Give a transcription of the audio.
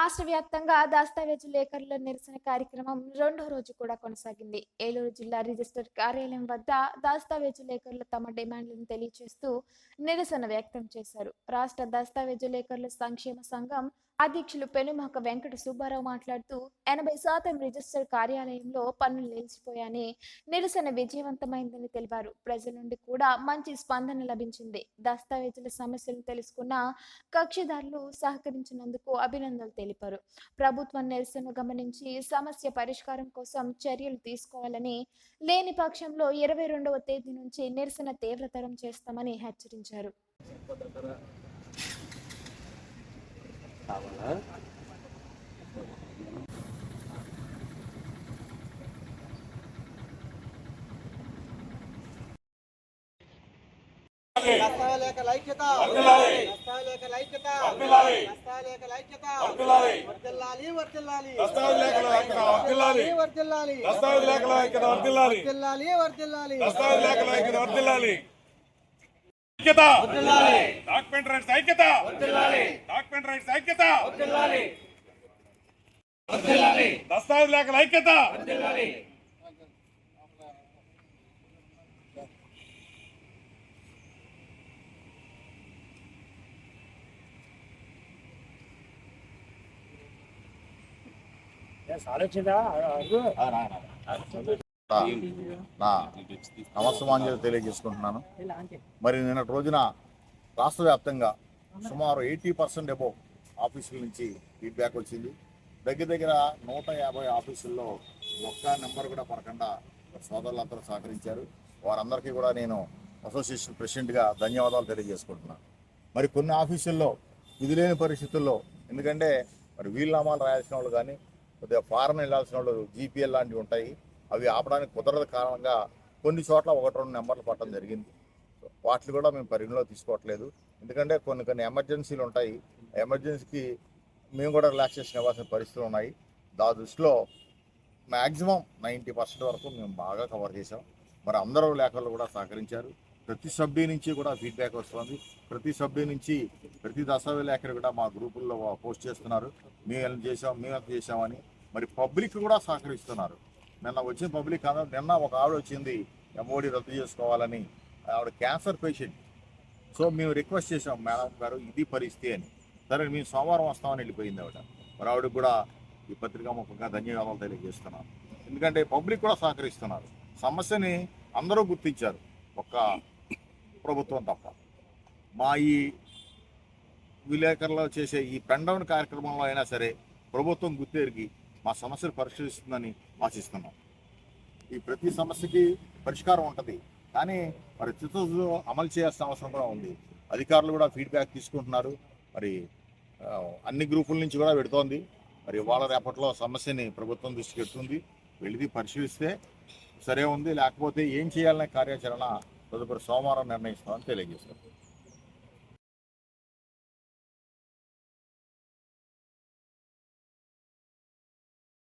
రాష్ట్ర వ్యాప్తంగా దస్తావేజు లేఖరుల నిరసన కార్యక్రమం రెండో రోజు కూడా కొనసాగింది. ఏలూరు జిల్లా రిజిస్టర్ కార్యాలయం వద్ద దస్తావేజు లేఖరులు తమ డిమాండ్లను తెలియజేస్తూ నిరసన వ్యక్తం చేశారు. రాష్ట్ర దస్తావేజు లేఖరుల సంక్షేమ సంఘం అధ్యక్షులు పెనుమాక వెంకట సుబ్బారావు మాట్లాడుతూ 80% రిజిస్టర్ కార్యాలయంలో పనులు నిలిచిపోయాయని, నిరసన విజయవంతమైందని తెలిపారు. ప్రజల నుండి కూడా మంచి స్పందన లభించింది. దస్తావేజుల సమస్యలను తెలుసుకున్న కక్షిదారులు సహకరించినందుకు అభినందనలు తెలిపారు. ప్రభుత్వం నిరసన గమనించి సమస్య పరిష్కారం కోసం చర్యలు తీసుకోవాలని, లేని పక్షంలో 22వ తేదీ నుంచి నిరసన తీవ్రతరం చేస్తామని హెచ్చరించారు. డాక్యుమెంట్ రైట్స్ ఐక్యత, డాక్యుమెంట్ రైట్స్ ఐక్యత, దస్తావేజ్ లేఖల ఐక్యత. నా నమస్సమాంజలి తెలియజేసుకుంటున్నాను. మరి నిన్నటి రోజున రాష్ట్ర వ్యాప్తంగా సుమారు 80% అబోవ్ ఆఫీసుల నుంచి ఫీడ్బ్యాక్ వచ్చింది. దగ్గర 150 ఆఫీసుల్లో ఒక్క నెంబర్ కూడా పడకుండా సోదరులందరూ సహకరించారు. వారందరికీ కూడా నేను అసోసియేషన్ ప్రెసిడెంట్గా ధన్యవాదాలు తెలియజేసుకుంటున్నాను. మరి కొన్ని ఆఫీసుల్లో ఇది లేని పరిస్థితుల్లో, ఎందుకంటే మరి వీలునామాలు రాయాల్సిన వాళ్ళు కానీ కొద్దిగా ఫారెన్ వెళ్ళాల్సిన వాళ్ళు జీపీఎల్ లాంటివి ఉంటాయి, అవి ఆపడానికి కుదరదు కారణంగా కొన్ని చోట్ల 1-2 నెంబర్లు పట్టడం జరిగింది. వాటిని కూడా మేము పరిగణలో తీసుకోవట్లేదు. ఎందుకంటే కొన్ని ఎమర్జెన్సీలు ఉంటాయి. ఎమర్జెన్సీకి మేము కూడా రిలాక్సేషన్ ఇవ్వాల్సిన పరిస్థితులు ఉన్నాయి. దృష్టిలో మ్యాక్సిమం 90% వరకు మేము బాగా కవర్ చేసాం. మరి అందరూ లేఖలు కూడా సహకరించారు. ప్రతి సభ్యు నుంచి కూడా ఫీడ్బ్యాక్ వస్తుంది. ప్రతి సభ్యు నుంచి ప్రతి దస్తావేజ్ లేఖలు కూడా మా గ్రూపుల్లో పోస్ట్ చేస్తున్నారు. మేము ఎంత చేసామని. మరి పబ్లిక్ కూడా సహకరిస్తున్నారు. నిన్న వచ్చిన పబ్లిక్ నిన్న ఒక ఆవిడ వచ్చింది ఎంఓడి రద్దు చేసుకోవాలని. ఆవిడ క్యాన్సర్ పేషెంట్. సో మేము రిక్వెస్ట్ చేసాం, మేడం గారు ఇది పరిస్థితి అని. సరే మేము సోమవారం వస్తామని వెళ్ళిపోయింది ఆవిడ. మరి ఆవిడకి కూడా ఈ పత్రికా ముఖంగా ధన్యవాదాలు తెలియజేస్తున్నాను. ఎందుకంటే పబ్లిక్ కూడా సహకరిస్తున్నారు. సమస్యని అందరూ గుర్తించారు, ఒక్క ప్రభుత్వం తప్ప. మా ఈ విలేకరులు చేసే ఈ పెండౌన్ కార్యక్రమంలో అయినా సరే ప్రభుత్వం గుర్తెరిగి మా సమస్యలు పరిష్కరిస్తుందని ఆశిస్తున్నాం. ఈ ప్రతి సమస్యకి పరిష్కారం ఉంటుంది, కానీ మరి చిత్తశుద్ధితో అమలు చేయాల్సిన అవసరం కూడా ఉంది. అధికారులు కూడా ఫీడ్బ్యాక్ తీసుకుంటున్నారు. మరి అన్ని గ్రూపుల నుంచి కూడా పెడుతోంది. మరి వాళ్ళ రేపట్లో సమస్యని ప్రభుత్వం దృష్టికి పెడుతుంది. వెళ్ళి పరిశీలిస్తే సరే ఉంది, లేకపోతే ఏం చేయాలనే కార్యాచరణ తదుపరి సోమవారం నిర్ణయిస్తామని తెలియజేస్తారు.